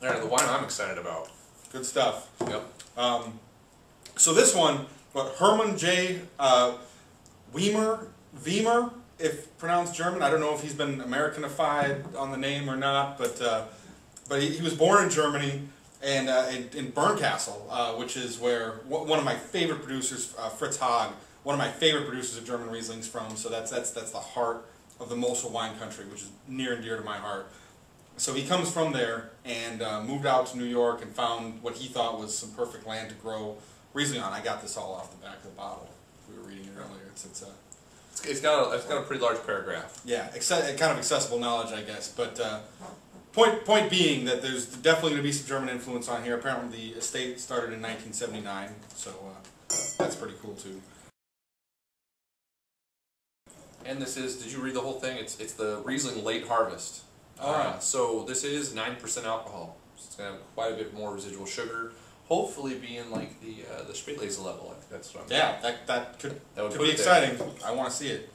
Alright, the wine I'm excited about. Good stuff. Yep. So this one, Hermann J. Wiemer, if pronounced German. I don't know if he's been Americanified on the name or not, but he was born in Germany and in Bernkastel, which is where one of my favorite producers, Fritz Haag, one of my favorite producers of German Rieslings from. So that's the heart of the Mosel wine country, which is near and dear to my heart. So he comes from there and moved out to New York and found what he thought was some perfect land to grow Riesling on. I got this all off the back of the bottle. We were reading it earlier. It's got a pretty large paragraph. Yeah, kind of accessible knowledge, I guess. But point being that there's definitely going to be some German influence on here. Apparently the estate started in 1979, so that's pretty cool too. And this is, did you read the whole thing? It's the Riesling Late Harvest. Alright. So this is 9% alcohol. So it's going to have quite a bit more residual sugar. Hopefully being like the Spätlese level. I think that's what I'm Yeah, that could be exciting. I want to see it.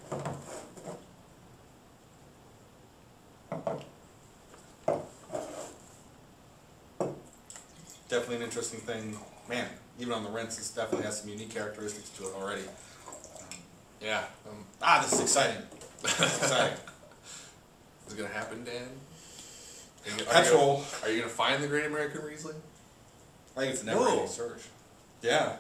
Definitely an interesting thing. Man, even on the rinse, it definitely has some unique characteristics to it already. Yeah. This is exciting. This is exciting. Is it going to happen, Dan? Petrol. Are you going to find the Great American Riesling? I think it's a never-ending search. Yeah.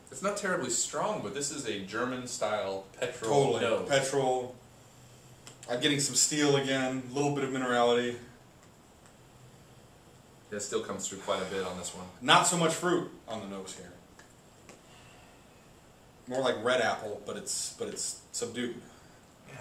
It's not terribly strong, but this is a German-style petrol. Totally. nose. Petrol. I'm getting some steel again. A little bit of minerality. It still comes through quite a bit on this one. Not so much fruit on the nose here. More like red apple, but it's subdued. Yeah.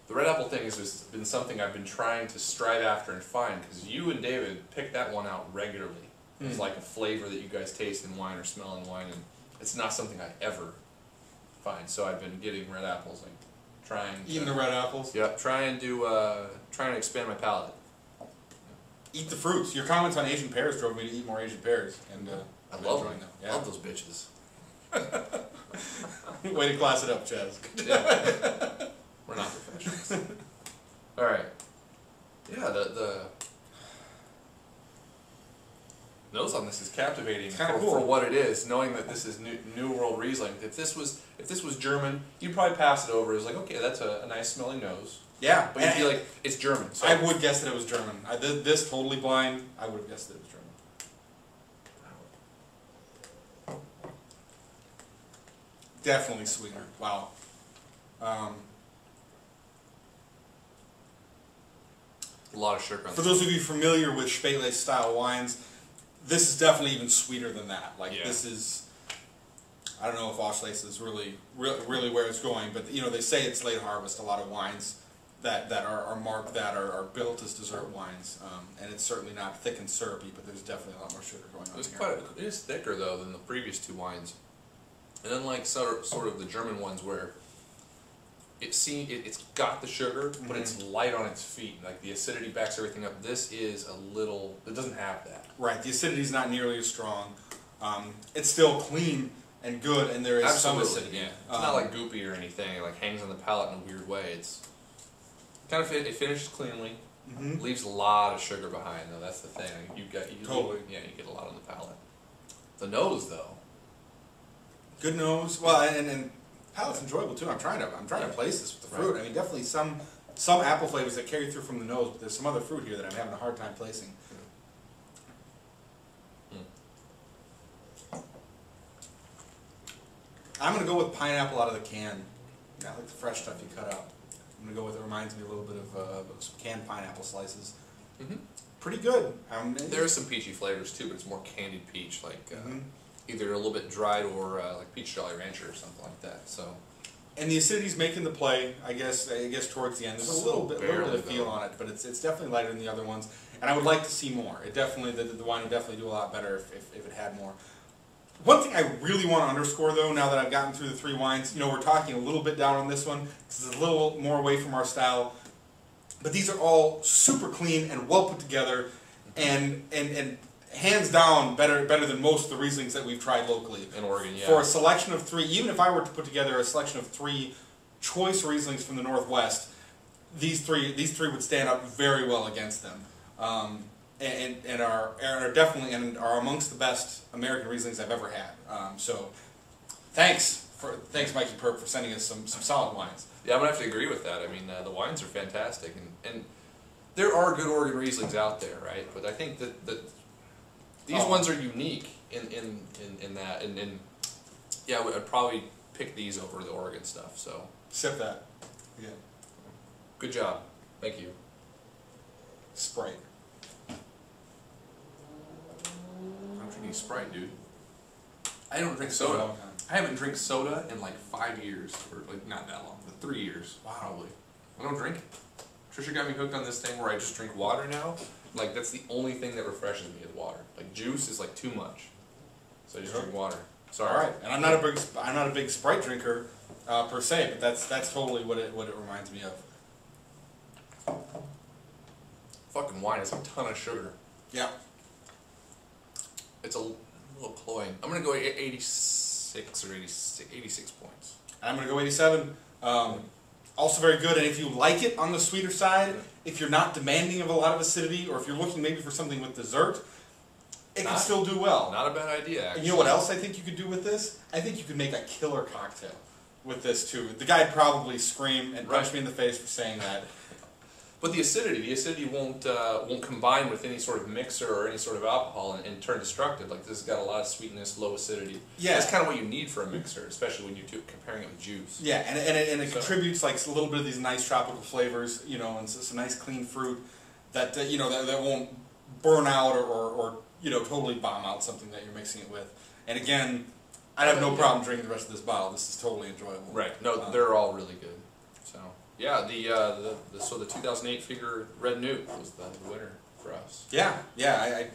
The red apple thing has just been something I've been trying to strive after and find, because you and David pick that one out regularly. It's like a flavor that you guys taste in wine or smell in wine, and it's not something I ever find. So I've been getting red apples and trying. Eating the red apples. Yep. Trying to expand my palate. Eat the fruits. Your comments on Asian pears drove me to eat more Asian pears, and I love enjoying them. Yeah. Love those bitches. Way to class it up, Chaz. Yeah. We're not professionals. All right. Yeah, the nose on this is captivating for what it is. Knowing that this is New World Riesling. If this was German, you'd probably pass it over as like, okay, that's a nice smelling nose. Yeah, but you'd be like, it's German. So I would guess that it was German. I did this totally blind. I would have guessed that it was German. Definitely sweeter. Wow. A lot of sugar on For those of you familiar with Spätlese style wines, this is definitely even sweeter than that. Like this is, I don't know if Auslese is really where it's going, but you know they say it's late harvest. A lot of wines that are marked that are built as dessert wines, and it's certainly not thick and syrupy, but there's definitely a lot more sugar going on. It is thicker though than the previous two wines. And unlike sort of the German ones where it's got the sugar, but it's light on its feet. Like the acidity backs everything up. This is it doesn't have that. Right, the acidity is not nearly as strong. It's still clean and good, and there is some acidity. Yeah. It's not like goopy or anything. It like hangs on the palate in a weird way. It's kind of it finishes cleanly. Leaves a lot of sugar behind though. That's the thing. You get a lot on the palate. The nose though. Good nose. Well, and palate's enjoyable too. I'm trying to place this with the fruit. I mean, definitely some apple flavors that carry through from the nose, but there's some other fruit here that I'm having a hard time placing. I'm gonna go with pineapple out of the can. Yeah, I like the fresh stuff you cut out. I'm gonna go with it. Reminds me a little bit of some canned pineapple slices. Pretty good. There are some peachy flavors too, but it's more candied peach, like either a little bit dried or like peach Jolly Rancher or something like that. So, and the acidity's making the play. I guess towards the end, there's a little bit of feel on it, but it's definitely lighter than the other ones. And I would like to see more. It definitely the wine would definitely do a lot better if it had more. One thing I really want to underscore, though, now that I've gotten through the three wines, you know, we're talking a little bit down on this one because it's a little more away from our style, but these are all super clean and well put together, and hands down better than most of the Rieslings that we've tried locally. In Oregon, yeah. For a selection of three, even if I were to put together a selection of three choice Rieslings from the Northwest, these three would stand up very well against them, and are definitely and are amongst the best American Rieslings I've ever had. So, thanks Mikey Perp for sending us some solid wines. Yeah, I'm gonna have to agree with that. I mean, the wines are fantastic, and there are good Oregon Rieslings out there, right? But I think that these ones are unique in that, and yeah, I'd probably pick these over the Oregon stuff. So sip that. Yeah. Good job. Thank you. Sprite. I'm drinking Sprite, dude. I don't drink soda. I haven't drank soda in like 5 years, or like not that long, but 3 years, probably. I don't drink it. Trisha got me hooked on this thing where I just drink water now. Like that's the only thing that refreshes me is water. Like juice is like too much, so I just drink water. Sorry. All right, and I'm not a big Sprite drinker per se, but that's totally what it reminds me of. Fucking wine has a ton of sugar. Yeah. It's a little cloying. I'm gonna go 86 or 86 points. And I'm gonna go 87. Also very good, and if you like it on the sweeter side, if you're not demanding of a lot of acidity, or if you're looking maybe for something with dessert, it can still do well. Not a bad idea, actually. And you know what else I think you could do with this? I think you could make a killer cocktail with this too. The guy'd probably scream and punch me in the face for saying that. But the acidity won't combine with any sort of mixer or any sort of alcohol and turn destructive. Like this has got a lot of sweetness, low acidity. Yeah, that's kind of what you need for a mixer, especially when you're comparing it with juice. Yeah, and it contributes like a little bit of these nice tropical flavors, you know, and some nice clean fruit that you know that won't burn out or you know totally bomb out something that you're mixing it with. And again, I'd have no problem drinking the rest of this bottle. This is totally enjoyable. Right. No, they're all really good. So. Yeah, the 2008 figure Red Newt was the winner for us. Yeah, I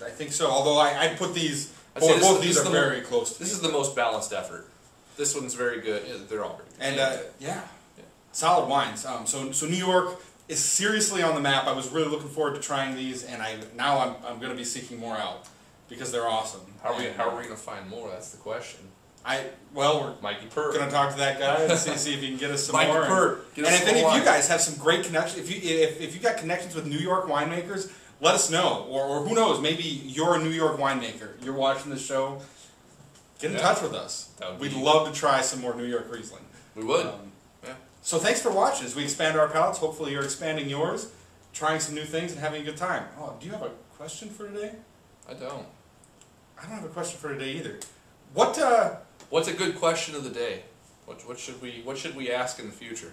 think so. Although I put these both of these are very close. This is the most balanced effort. This one's very good. Yeah, they're all very good. And yeah, solid wines. So New York is seriously on the map. I was really looking forward to trying these, and now I'm going to be seeking more out because they're awesome. How are we going to find more? That's the question. We're Mikey Pert. Gonna talk to that guy and see if he can get us some Mikey more. Pert. And if any of you guys have some great connections, if you got connections with New York winemakers, let us know. Or who knows, maybe you're a New York winemaker. You're watching this show. Get in touch with us. We'd love to try some more New York Riesling. We would. Yeah. So thanks for watching. As we expand our palates, hopefully you're expanding yours, trying some new things and having a good time. Oh, do you have a question for today? I don't. I don't have a question for today either. What's a good question of the day? What should we ask in the future?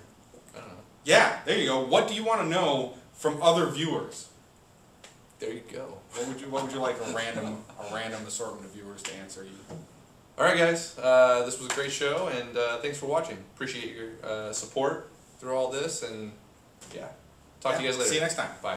I don't know. Yeah, there you go. What do you want to know from other viewers? There you go. What would you like a random assortment of viewers to answer you? All right, guys. This was a great show, and thanks for watching. Appreciate your support through all this, and yeah, talk to you guys later. See you next time. Bye.